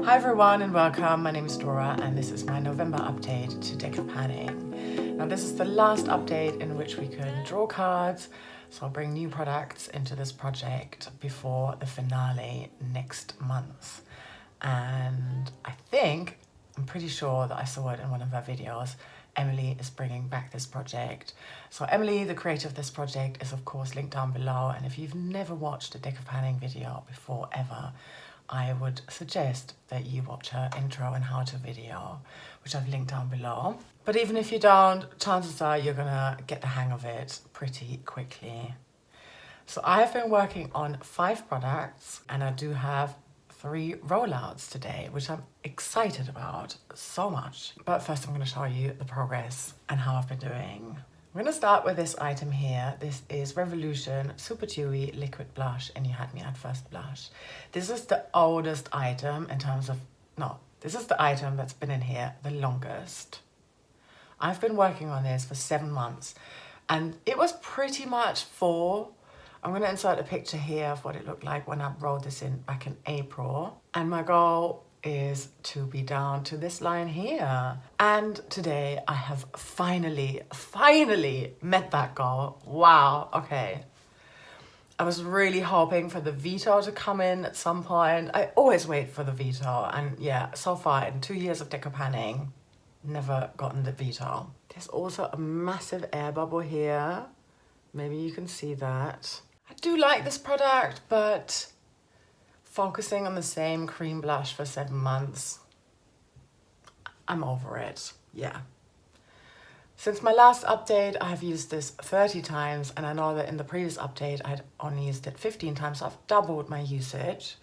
Hi everyone and welcome, my name is Dora and this is my November update to Deck of Panning. Now this is the last update in which we can draw cards, so I'll bring new products into this project before the finale next month. And I'm pretty sure that I saw it in one of her videos, Emily is bringing back this project. So Emily, the creator of this project, is of course linked down below, and if you've never watched a Deck of Panning video before ever, I would suggest that you watch her intro and how-to video, which I've linked down below. But even if you don't, chances are you're gonna get the hang of it pretty quickly. So I have been working on 5 products and I do have 3 rollouts today, which I'm excited about so much. But first I'm gonna show you the progress and how I've been doing. I'm gonna start with this item here. This is Revolution Super Dewy Liquid Blush and You Had Me at First Blush. This is the oldest item in terms of, this is the item that's been in here the longest. I've been working on this for 7 months and it was pretty much full. I'm gonna insert a picture here of what it looked like when I rolled this in back in April. And my goal is to be down to this line here. And today I have finally met that goal. Wow, okay. I was really hoping for the veto to come in at some point. I always wait for the veto, and yeah, so far in 2 years of Deck of Panning, never gotten the veto. There's also a massive air bubble here. Maybe you can see that. I do like this product, but focusing on the same cream blush for 7 months, I'm over it, yeah. Since my last update, I have used this 30 times, and I know that in the previous update, I'd only used it 15 times, so I've doubled my usage.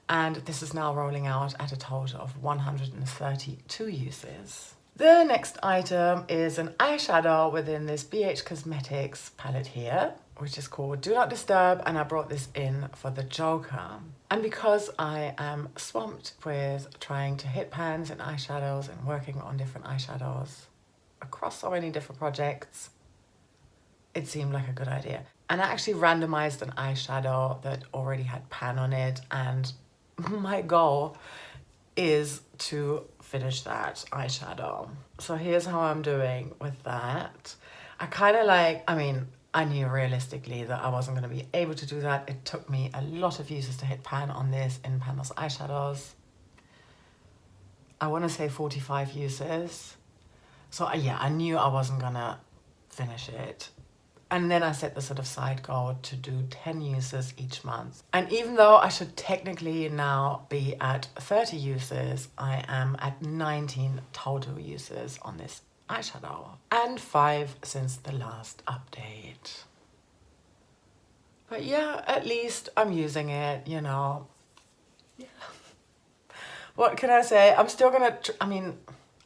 And this is now rolling out at a total of 132 uses. The next item is an eyeshadow within this BH Cosmetics palette here, which is called Do Not Disturb, and I brought this in for the Joker. And because I am swamped with trying to hit pans and eyeshadows and working on different eyeshadows across so many different projects, it seemed like a good idea. And I actually randomized an eyeshadow that already had pan on it, and my goal is to finish that eyeshadow. So here's how I'm doing with that. I knew realistically that I wasn't going to be able to do that. It took me a lot of uses to hit pan on this in Panel's eyeshadows. I want to say 45 uses. So yeah, I knew I wasn't going to finish it. And then I set the sort of side goal to do 10 uses each month. And even though I should technically now be at 30 uses, I am at 19 total uses on this eyeshadow. And 5 since the last update. But yeah, at least I'm using it, you know. Yeah. What can I say? I'm still gonna,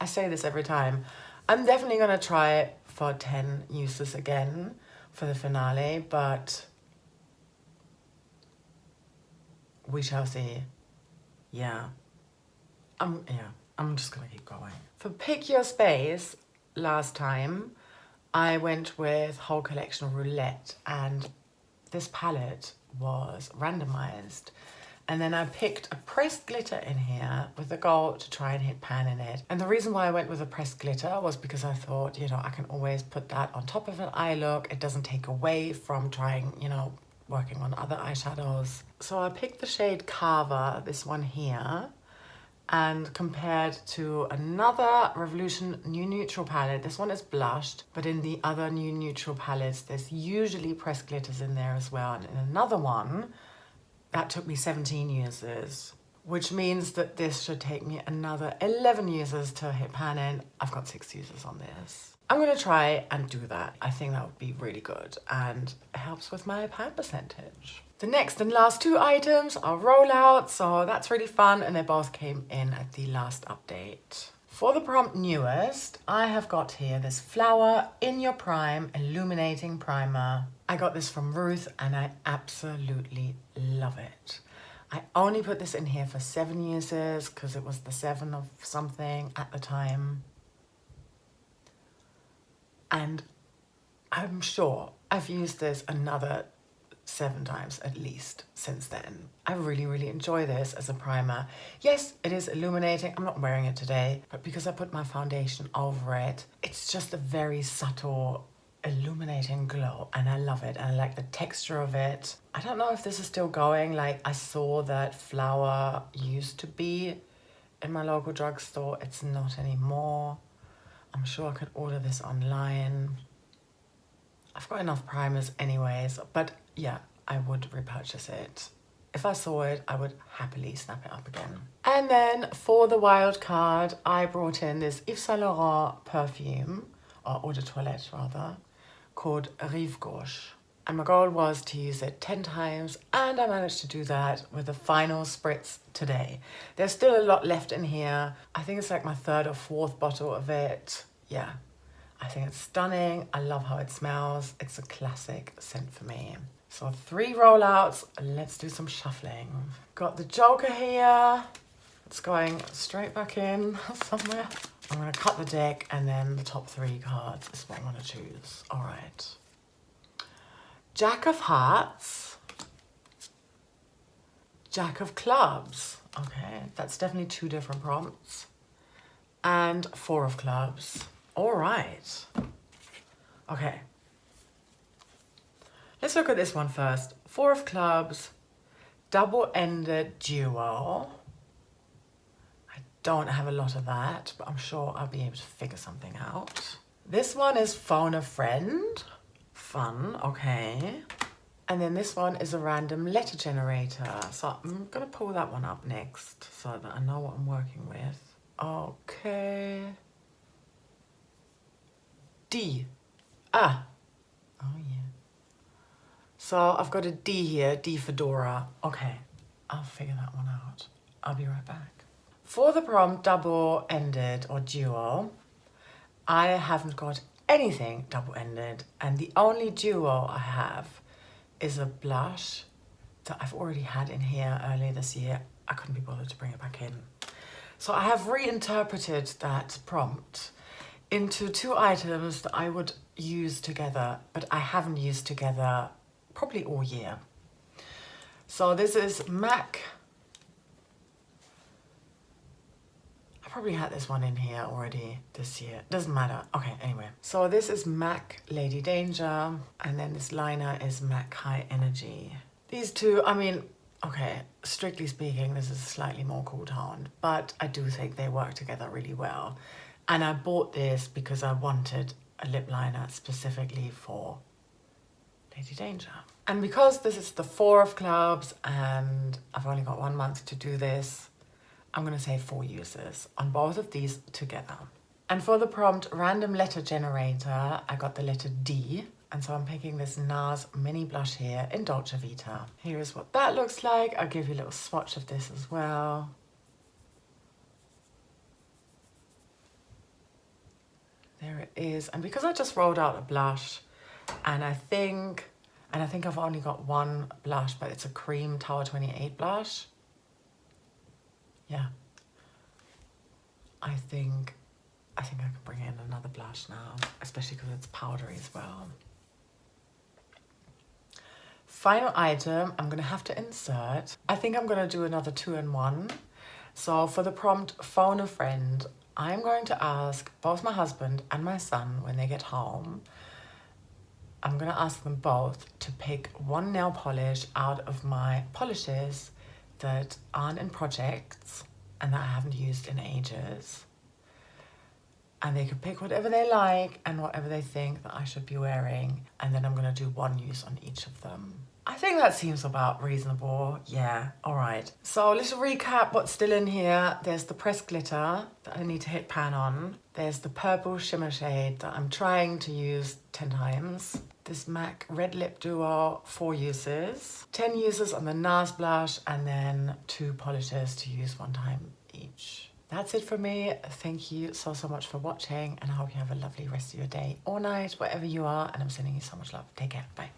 I say this every time. I'm definitely gonna try it for 10 uses again for the finale, but we shall see. Yeah. I'm just gonna keep going. For Pick Your Space, last time, I went with Whole Collection Roulette, and this palette was randomized. And then I picked a pressed glitter in here with the goal to try and hit pan in it. And the reason why I went with a pressed glitter was because I thought, I can always put that on top of an eye look. It doesn't take away from trying, working on other eyeshadows. So I picked the shade Carver, this one here, and compared to another Revolution New Neutral palette. This one is blushed, but in the other New Neutral palettes, there's usually pressed glitters in there as well. And in another one, that took me 17 uses, which means that this should take me another 11 uses to hit pan in. I've got 6 uses on this. I'm gonna try and do that. I think that would be really good and it helps with my pan percentage. The next and last 2 items are rollouts, so that's really fun, and they both came in at the last update. For the prompt newest, I have got here this Flower In Your Prime Illuminating Primer. I got this from Ruth and I absolutely love it. I only put this in here for 7 uses because it was the 7 of something at the time. And I'm sure I've used this another 7 times at least since then. I really enjoy this as a primer. Yes, it is illuminating. I'm not wearing it today, but because I put my foundation over it, it's just a very subtle illuminating glow, and I love it, and I like the texture of it. I don't know if this is still going. Like, I saw that flower used to be in my local drugstore. It's not anymore. I'm sure I could order this online. I've got enough primers anyways, but yeah, I would repurchase it. If I saw it, I would happily snap it up again. And then for the wild card, I brought in this Yves Saint Laurent perfume, or eau de toilette rather, called Rive Gauche. And my goal was to use it 10 times, and I managed to do that with the final spritz today. There's still a lot left in here. I think it's like my 3rd or 4th bottle of it. Yeah, I think it's stunning. I love how it smells. It's a classic scent for me. So 3 rollouts, let's do some shuffling. Got the Joker here. It's going straight back in somewhere. I'm gonna cut the deck, and then the top 3 cards is what I wanna choose. All right. Jack of Hearts. Jack of Clubs. Okay, that's definitely 2 different prompts. And 4 of Clubs. All right. Okay. Let's look at this one first. 4 of Clubs, double-ended duo. I don't have a lot of that, but I'm sure I'll be able to figure something out. This one is Phone a Friend. Fun, okay. And then this one is a random letter generator. So I'm gonna pull that one up next so that I know what I'm working with. Okay. D. Ah. Oh yeah. So I've got a D here, D for Dora. Okay, I'll figure that one out. I'll be right back. For the prompt double-ended or duo, I haven't got anything double-ended, and the only duo I have is a blush that I've already had in here earlier this year. I couldn't be bothered to bring it back in. So I have reinterpreted that prompt into 2 items that I would use together, but I haven't used together probably all year. So this is MAC. I probably had this one in here already this year. Doesn't matter. Okay, anyway. So this is MAC Lady Danger, and then this liner is MAC High Energy. These 2, I mean, okay, strictly speaking, this is slightly more cool toned, but I do think they work together really well. And I bought this because I wanted a lip liner specifically for Lady Danger. And because this is the 4 of Clubs and I've only got 1 month to do this, I'm gonna say 4 uses on both of these together. And for the prompt random letter generator, I got the letter D. And so I'm picking this NARS mini blush here in Dolce Vita. Here is what that looks like. I'll give you a little swatch of this as well. There it is. And because I just rolled out a blush, and I think I've only got 1 blush, but it's a cream Tower 28 blush. Yeah. I think I can bring in another blush now, especially because it's powdery as well. Final item, I'm gonna have to insert. I think I'm gonna do another 2-in-1. So for the prompt phone a friend, I'm going to ask both my husband and my son when they get home. I'm gonna ask them both to pick 1 nail polish out of my polishes that aren't in projects and that I haven't used in ages. And they could pick whatever they like and whatever they think that I should be wearing. And then I'm gonna do 1 use on each of them. I think that seems about reasonable. Yeah, all right. So let's recap what's still in here. There's the pressed glitter that I need to hit pan on. There's the purple shimmer shade that I'm trying to use 10 times. This MAC Red Lip Duo, 4 uses. 10 uses on the NARS blush, and then 2 polishes to use 1 time each. That's it for me. Thank you so much for watching, and I hope you have a lovely rest of your day or night, wherever you are, and I'm sending you so much love. Take care. Bye.